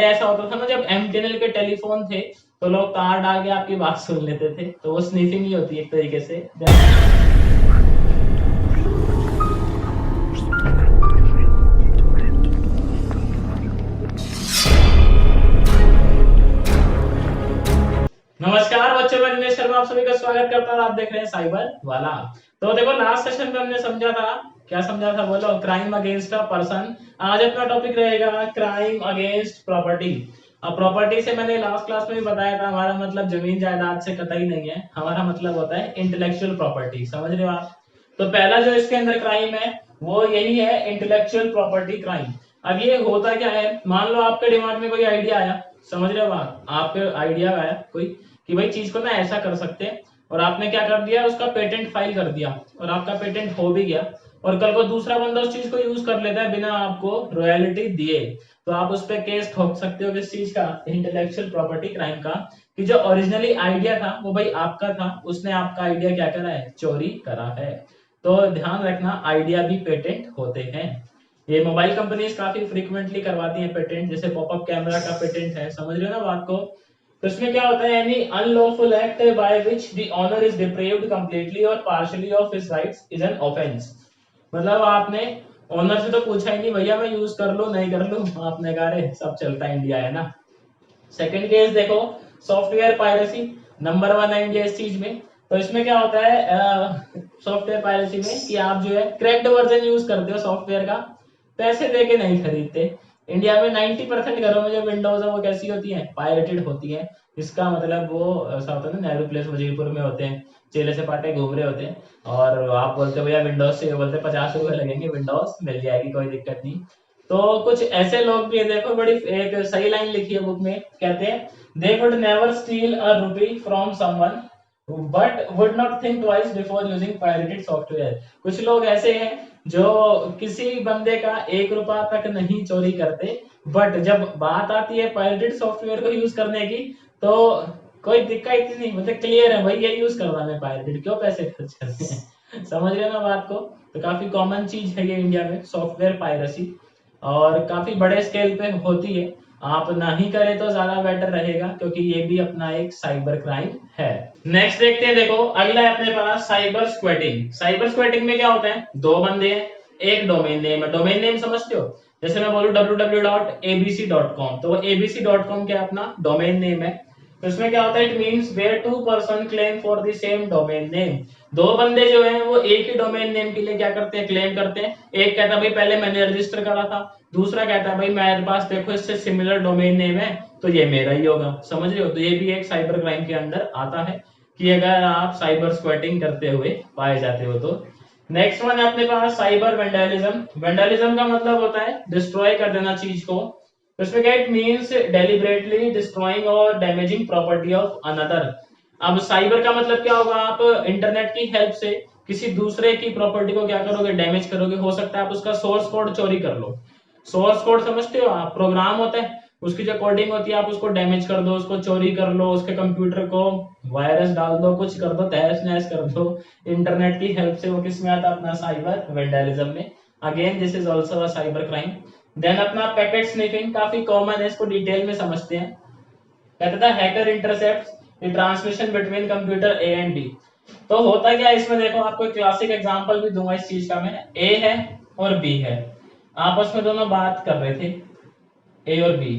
पहले ऐसा होता था ना, जब एमटीएनएल के टेलीफोन थे तो लोग तार डाल के आपकी बात सुन लेते थे, तो वो स्नीफिंग ही होती है एक तरीके से। नमस्कार बच्चों, मैं दिनेश शर्मा आप सभी का स्वागत करता हूँ। आप देख रहे हैं साइबर वाला। तो देखो, लास्ट सेशन में हमने समझा था, क्या समझा था बोलो? Crime against a person. आज अपना टॉपिक रहेगा क्राइम अगेंस्ट प्रॉपर्टी। अब प्रॉपर्टी से मैंने लास्ट क्लास में भी बताया था, हमारा मतलब जमीन जायदाद से कतई नहीं है, हमारा मतलब होता है इंटेलेक्चुअल प्रॉपर्टी। समझ रहे हो आप? तो पहला जो इसके अंदर क्राइम है वो यही है, इंटेलेक्चुअल प्रॉपर्टी क्राइम। अब ये होता क्या है, मान लो आपके दिमाग में कोई आइडिया आया, समझ रहे हो आप? आपके आइडिया आया कोई कि भाई चीज को ना ऐसा कर सकते हैं, और आपने क्या कर दिया, उसका पेटेंट फाइल कर दिया और आपका पेटेंट हो भी गया, और कल को दूसरा बंदा उस चीज को यूज कर लेता है बिना आपको रॉयल्टी दिए, तो आप उस पर केस ठोक सकते हो। किस चीज का? इंटेलेक्चुअल प्रॉपर्टी क्राइम का, कि जो ओरिजिनली आइडिया था वो भाई आपका था, उसने आपका आइडिया क्या करा है? चोरी करा है। तो ध्यान रखना, आइडिया भी पेटेंट होते हैं। ये मोबाइल कंपनीज काफी फ्रीक्वेंटली करवाती हैं पेटेंट, जैसे पॉपअप कैमरा का पेटेंट है, समझ रहे हो ना बात को? तो इसमें क्या होता है, any unlawful act by which the owner is deprived completely और partially of his rights is an offence. मतलब आपने ओनर से तो पूछा ही नहीं, भैया मैं यूज कर लूं नहीं कर लूं, आपने कहा रे सब चलता है, इंडिया है ना। सेकंड केस देखो, सॉफ्टवेयर पायरेसी। नंबर 1 है इंडिया इस चीज में। तो इसमें क्या होता है सॉफ्टवेयर पायरेसी में, कि आप जो है क्रैक्ड वर्जन यूज करते हो सॉफ्टवेयर का, पैसे दे के नहीं खरीदते। इंडिया में 90% घरों में जो विंडोज है वो कैसी होती है? पायरेटेड होती है। इसका मतलब वो ऐसा होता है ना, नेहरू प्लेस वजीरपुर में होते हैं, चेले से पाटे घूम रहे होते हैं, और आप बोलते हो भैया विंडोज चाहिए, बोलते 50 रुपए लगेंगे, विंडोज मिल जाएगी कोई दिक्कत नहीं। तो कुछ ऐसे लोग भी है, देखो बड़ी एक सही लाइन लिखी है बुक में, कहते हैं दे वुड नेवर स्टील अ रूपी from someone but would not think twice before using pirated software. कुछ लोग ऐसे हैं जो किसी बंदे का 1 रुपया तक नहीं चोरी करते, बट जब बात आती है पायरेटेड सॉफ्टवेयर को यूज करने की, तो कोई दिक्कत ही नहीं, मतलब क्लियर है भाई ये यूज करना है पायरेटेड, क्यों पैसे खर्च करते हैं। समझ रहे हो ना बात को? तो काफी कॉमन चीज है ये इंडिया में, सॉफ्टवेयर पायरेसी, और काफी बड़े स्केल पे होती है। आप ना ही करें तो ज्यादा बेटर रहेगा, क्योंकि ये भी अपना एक साइबर क्राइम है। नेक्स्ट देखते हैं, देखो अगला है अपने पास साइबर स्क्वैटिंग। साइबर स्क्वैटिंग में क्या होता है, दो बंदे हैं, एक डोमेन नेम है। डोमेन नेम समझते हो? जैसे मैं बोलूं www.abc.com, तो वो abc.com क्या अपना डोमेन नेम है। तो इसमें क्या होता है, it means where two person claim for the same domain name. दो बंदे जो हैं वो एक ही डोमेन नेम के लिए क्या करते हैं? क्लेम करते हैं। एक कहता है भाई पहले मैंने रजिस्टर करा था, दूसरा कहता है भाई मेरे पास देखो इससे सिमिलर डोमेन नेम है तो ये मेरा ही होगा। समझ रहे हो? तो ये भी एक साइबर क्राइम के अंदर आता है, कि अगर आप साइबर स्क्वैटिंग करते हुए पाए जाते हो तो। नेक्स्ट वन है अपने पास साइबर वेंडलिज्म। वेंडलिज्म का मतलब होता है डिस्ट्रॉय कर देना चीज को। तो इसमें क्या, इट मींस डेलिबरेटली डिस्ट्रॉइंग और डैमेजिंग प्रॉपर्टी ऑफ अनदर। अब साइबर का मतलब क्या होगा, आप इंटरनेट की हेल्प से किसी दूसरे की प्रॉपर्टी को क्या करोगे? डैमेज करोगे। हो सकता है आप उसका सोर्स कोड चोरी कर लो। सोर्स कोड समझते हो आप? प्रोग्राम होता है, उसकी जो कोडिंग होती है, आप उसको डैमेज कर दो, उसको चोरी कर लो, उसके कंप्यूटर को वायरस डाल दो, कुछ कर दो, तहस नहस कर दो इंटरनेट की हेल्प से। वो किस में आता है? अपना साइबर वेंडलिज्म में। Again this is also a cyber crime. Then अपना पैकेट स्निफिंग, काफी कॉमन है, इसको डिटेल में समझते हैं। कहता था hacker intercepts the transmission between computer A and B. तो होता क्या है इसमें, देखो आपको एक क्लासिक एग्जांपल भी दूंगा इस चीज का मैं। ए है और बी है, आपस में दोनों बात कर रहे थे, ए और बी,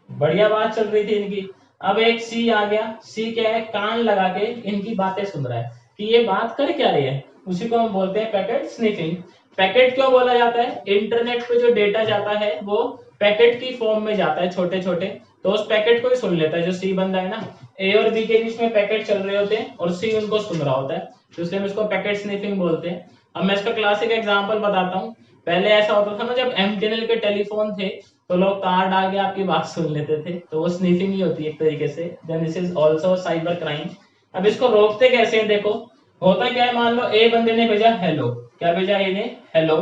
बढ़िया बात चल रही थी इनकी। अब एक सी आ गया, सी क्या है, कान लगा के इनकी बातें सुन रहा है कि ये बात कर क्या रही है। उसी को हम बोलते हैं पैकेट स्निफिंग। पैकेट क्यों बोला जाता है? इंटरनेट पे जो डेटा जाता है वो पैकेट की फॉर्म में जाता है, छोटे छोटे, तो उस पैकेट को ही सुन लेता है जो सी बंदा है ना। ए और बी के बीच में पैकेट चल रहे होते हैं और सी उनको सुन रहा होता है, तो इसलिए हम इसको पैकेट स्निफिंग बोलते हैं। अब मैं इसका क्लासिक एग्जाम्पल बताता हूँ। पहले ऐसा होता था ना, जब एमटीएनएल के टेलीफोन थे तो लोग तार डाल के आपकी बात सुन लेते थे, तो वो स्नीफिंग ही होती है एक तरीके से। Then this is also cyber crime. अब इसको रोकते कैसे हैं, देखो होता क्या है, मान लो ए बंदे ने भेजा हेलो, क्या भेजा ए ने? हेलो।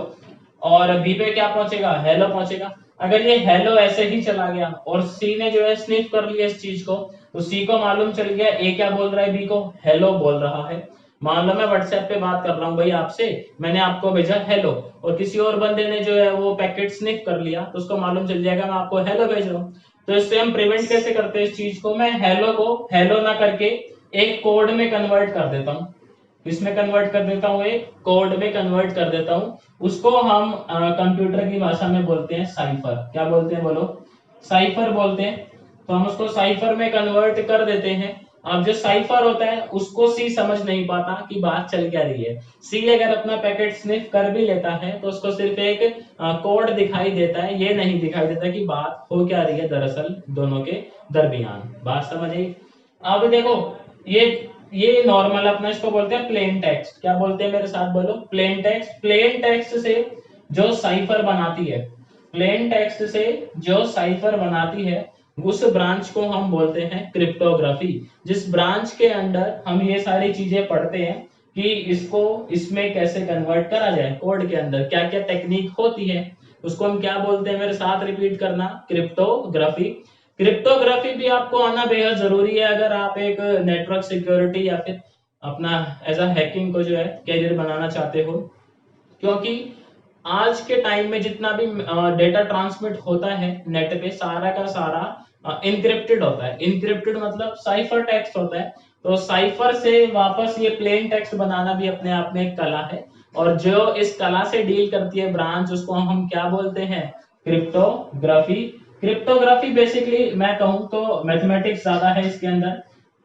और बी पे क्या पहुंचेगा? हेलो पहुंचेगा। अगर ये हेलो ऐसे ही चला गया और सी ने जो है स्निफ कर लिया इस चीज को, तो सी को मालूम चल गया ए क्या बोल रहा है, बी को हेलो बोल रहा है। मान लो मैं व्हाट्सएप पे बात कर रहा हूँ भाई आपसे, मैंने आपको भेजा हेलो, और किसी और बंदे ने जो है वो पैकेट स्निफ कर लिया, तो उसको मालूम चल जाएगा मैं आपको हेलो भेज रहा हूँ। तो इससे हम प्रिवेंट कैसे करते हैं इस चीज को, मैं हेलो को हेलो ना करके एक कोड में कन्वर्ट कर देता हूँ। इसमें कन्वर्ट कर देता हूँ, एक कोड में कन्वर्ट कर देता हूँ। उसको हम कंप्यूटर की भाषा में बोलते हैं साइफर। क्या बोलते हैं बोलो? साइफर बोलते हैं। तो हम उसको साइफर में कन्वर्ट कर देते हैं। अब जो साइफर होता है उसको सी समझ नहीं पाता कि बात चल क्या रही है। सी अगर अपना पैकेट स्निफ कर भी लेता है तो उसको सिर्फ एक कोड दिखाई देता है, ये नहीं दिखाई देता कि बात हो क्या रही है दरअसल दोनों के दरमियान। बात समझ आई? अब देखो, ये नॉर्मल अपना इसको बोलते हैं प्लेन टेक्स्ट। क्या बोलते हैं मेरे साथ बोलो? Plain text. प्लेन टेक्स्ट से जो साइफर बनाती है, प्लेन टेक्स्ट से जो साइफर बनाती है उस ब्रांच को हम बोलते हैं क्रिप्टोग्राफी। जिस ब्रांच के अंडर हम ये सारी चीजें पढ़ते हैं कि इसको इसमें कैसे कन्वर्ट करा जाए, कोड के अंदर क्या क्या टेक्निक होती है, उसको हम क्या बोलते हैं? मेरे साथ रिपीट करना, क्रिप्टोग्राफी। क्रिप्टोग्राफी भी आपको आना बेहद जरूरी है अगर आप एक नेटवर्क सिक्योरिटी या फिर अपना एज अ हैकिंग को जो है कैरियर बनाना चाहते हो। क्योंकि आज के टाइम में जितना भी डेटा ट्रांसमिट होता है नेट पे, सारा का सारा इनक्रिप्टेड होता है। इनक्रिप्टेड मतलब साइफर टेक्स्ट होता है। तो साइफर से वापस ये प्लेन टेक्स्ट बनाना भी अपने आप में एक कला है। और जो इस कला से डील करती है ब्रांच, उसको हम क्या बोलते हैं? क्रिप्टोग्राफी। क्रिप्टोग्राफी बेसिकली मैं कहूं तो मैथमेटिक्स ज्यादा है इसके अंदर,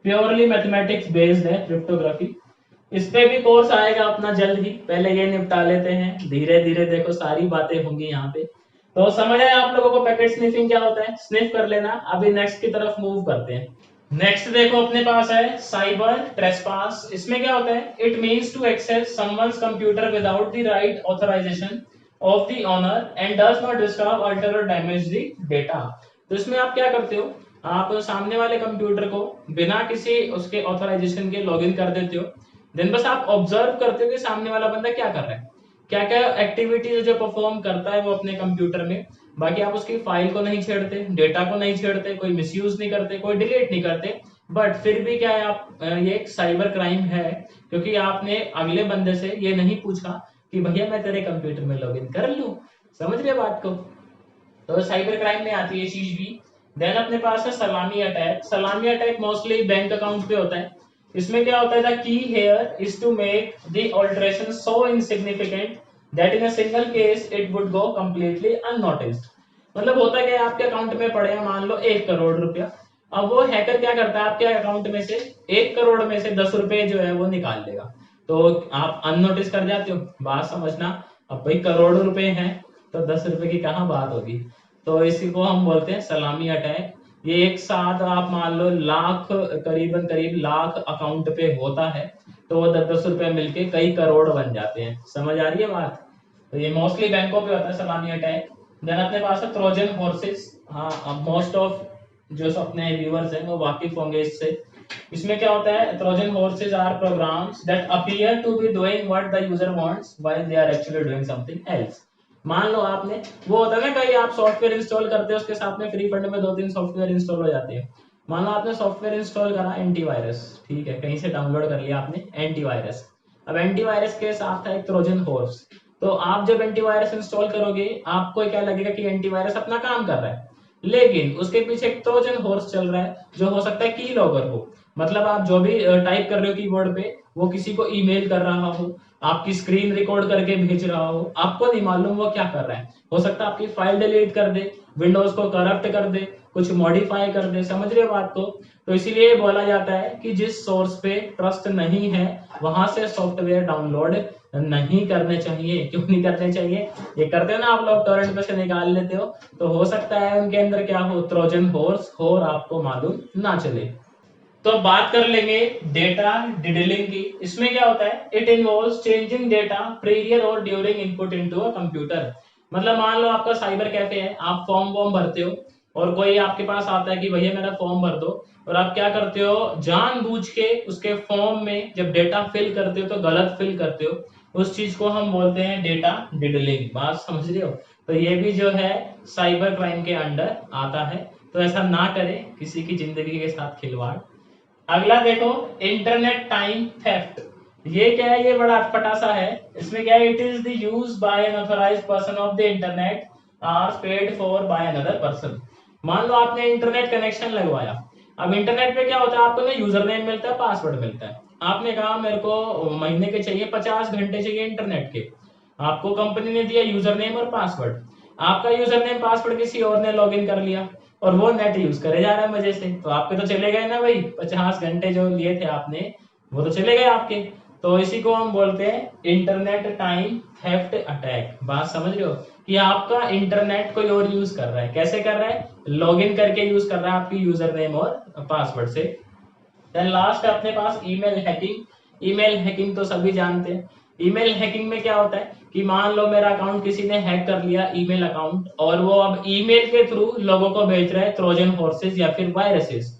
प्योरली मैथमेटिक्स बेस्ड है क्रिप्टोग्राफी। इस पे भी कोर्स आएगा अपना जल्द ही, पहले ये निपटा लेते हैं, धीरे धीरे देखो सारी बातें होंगी यहाँ पे। तो समझ आया आप लोगों को पैकेट स्निफिंग क्या होता है? स्निफ कर लेना। अभी नेक्स्ट की तरफ मूव करते हैं। नेक्स्ट देखो अपने पास है साइबर ट्रेसपास। इसमें क्या होता है? It means to access someone's computer without the right authorisation of the owner and does not disturb, alter और डैमेज द डेटा। तो इसमें आप क्या करते हो? आप सामने वाले कंप्यूटर को बिना किसी उसके ऑथराइजेशन के लॉगिन कर देते हो। देन बस आप ऑब्जर्व करते हो कि सामने वाला बंदा क्या कर रहा है, क्या क्या एक्टिविटीज जो परफॉर्म करता है वो अपने कंप्यूटर में। बाकी आप उसकी फाइल को नहीं छेड़ते, डेटा को नहीं छेड़ते, कोई मिसयूज नहीं करते, कोई डिलीट नहीं करते। बट फिर भी क्या है, आप ये एक साइबर क्राइम है, क्योंकि आपने अगले बंदे से ये नहीं पूछा कि भैया मैं तेरे कंप्यूटर में लॉगिन कर लूं। समझ रहे बात को? तो साइबर क्राइम में आती है चीज भी। देन अपने पास है सलामी अटैक। सलामी अटैक मोस्टली बैंक अकाउंट पे होता है। इसमें क्या होता है? The key here is to make the alteration so insignificant that in a single case it would go completely unnoticed. मतलब होता क्या है, आपके अकाउंट में पड़े हैं मान लो 1 करोड़ रुपया। अब वो हैकर क्या करता है, आपके अकाउंट में से 1 करोड़ में से 10 रुपए जो है वो निकाल लेगा। तो आप अननोटिस कर जाते हो। बात समझना, अब भाई करोड़ों रुपए हैं तो 10 रुपए की कहाँ बात होगी। तो इसी को हम बोलते हैं सलामी अटैक। ये एक साथ आप मान लो लाख, करीबन करीब लाख अकाउंट पे होता है, तो वो 10-10 रुपए मिलके कई करोड़ बन जाते हैं। समझ आ रही है बात? तो ये मोस्टली बैंकों पे होता है सलामी अटैक। देन अपने पास है ट्रोजन हॉर्सेस। हाँ, अब मोस्ट ऑफ जो अपने व्यूअर्स हैं वो वाकिफ होंगे इससे। इसमें क्या होता है? Trojan horses are programs that appear to be doing what the user wants while they are actually doing something else. मान लो आपने, वो होता है ना कहीं आप सॉफ्टवेयर इंस्टॉल करते हो, उसके साथ में फ्री फंड में 2-3 सॉफ्टवेयर इंस्टॉल हो जाते हैं। मान लो आपने सॉफ्टवेयर इंस्टॉल करा एंटीवायरस, ठीक है, कहीं से डाउनलोड कर लिया आपने एंटीवायरस। अब एंटीवायरस के साथ है एक ट्रोजन हॉर्स। तो आप जब एंटीवायरस इंस्टॉल करोगे आपको क्या लगेगा कि एंटीवायरस अपना काम कर रहा है, लेकिन उसके पीछे एक ट्रोजन हॉर्स चल रहा है जो हो सकता है की लॉगर हो। मतलब आप जो भी टाइप कर रहे हो कीबोर्ड पे, वो किसी को ईमेल कर रहा हो, आपकी स्क्रीन रिकॉर्ड करके भेज रहा हो, आपको नहीं मालूम वो क्या कर रहा है। हो सकता है आपकी फाइल डिलीट कर दे, विंडोज को करप्ट कर दे, कुछ मॉडिफाई कर दे। समझ रहे हो बात को? तो इसीलिए बोला जाता है कि जिस सोर्स पे ट्रस्ट नहीं है वहां से सॉफ्टवेयर डाउनलोड नहीं करने चाहिए। क्यों नहीं करने चाहिए? ये करते हो ना आप लोग, टोरेंट पे से निकाल लेते हो, तो हो सकता है उनके अंदर क्या हो, ट्रोजन हॉर्स हो और आपको मालूम ना चले। तो बात कर लेंगे डेटा डिडलिंग की। इसमें क्या होता है? It involves changing data prior और during input into a computer. मतलब मान लो आपका साइबर कैफे है, आप फॉर्म वॉर्म भरते हो और कोई आपके पास आता है कि भैया मेरा फॉर्म भर दो, और आप क्या करते हो, जानबूझ के उसके फॉर्म में जब डेटा फिल करते हो तो गलत फिल करते हो। उस चीज को हम बोलते हैं डेटा डिडलिंग। बात समझ रहे हो? तो ये भी जो है साइबर क्राइम के अंडर आता है। तो ऐसा ना करें, किसी की जिंदगी के साथ खिलवाड़। अगला देखो, इंटरनेट टाइम थेफ्ट। ये क्या है? ये बड़ा अटपटा सा है। इसमें क्या है? It is the use by an authorised person of the internet are paid for by another person. मान लो आपने इंटरनेट कनेक्शन लगवाया। अब इंटरनेट पे क्या होता है, आपको ना यूजर नेम मिलता है, पासवर्ड मिलता है। आपने कहा मेरे को महीने के चाहिए 50 घंटे चाहिए इंटरनेट के। आपको कंपनी ने दिया यूजर नेम और पासवर्ड। आपका यूजर नेम पासवर्ड किसी और ने लॉग इन कर लिया और वो नेट यूज करे जा रहा है मजे से, तो आपके तो चले गए ना भाई, 50 घंटे जो लिए थे आपने वो तो चले गए आपके। तो इसी को हम बोलते हैं इंटरनेट टाइम थेफ्ट अटैक। बात समझ रहे हो कि आपका इंटरनेट कोई और यूज कर रहा है। कैसे कर रहा है, लॉगिन करके यूज कर रहा है आपकी यूजर नेम और पासवर्ड से। देन लास्ट है अपने पास ईमेल हैकिंग। ईमेल हैकिंग तो सभी जानते हैं। ईमेल हैकिंग में क्या होता है कि मान लो मेरा अकाउंट किसी ने हैक कर लिया, ईमेल अकाउंट, और वो अब ईमेल के थ्रू लोगों को भेज रहा है ट्रोजन हॉर्सेस या फिर वायरसेस।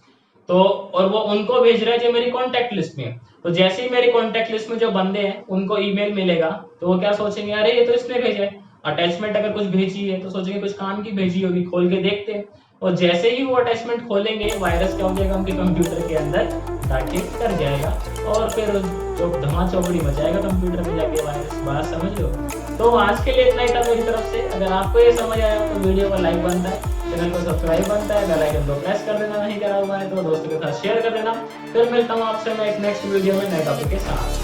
तो और वो उनको भेज रहा है जो मेरी कॉन्टेक्ट लिस्ट में है। तो जैसे ही मेरी कॉन्टेक्ट लिस्ट में जो बंदे हैं उनको ईमेल मिलेगा तो वो क्या सोचेंगे, अरे ये तो इसने भेजा है। अटैचमेंट अगर कुछ भेजी है तो सोचेंगे कुछ काम की भेजी होगी, खोल के देखते हैं। और जैसे ही वो अटैचमेंट खोलेंगे, वायरस क्या हो जाएगा उनके कंप्यूटर के अंदर, दाखिल कर जाएगा और फिर जो धमा चौकड़ी मचाएगा कंप्यूटर में जाके वायरस। बात समझ लो। तो आज के लिए इतना ही था मेरी तरफ से। अगर आपको ये समझ आया तो वीडियो को लाइक बनता है, चैनल को सब्सक्राइब बनता है, बेल आइकन को प्रेस कर देना नहीं करा हुआ है तो दोस्तों के साथ शेयर कर देना। फिर मिलता हूँ आपसे मैं एक नेक्स्ट वीडियो में नए टॉपिक के साथ।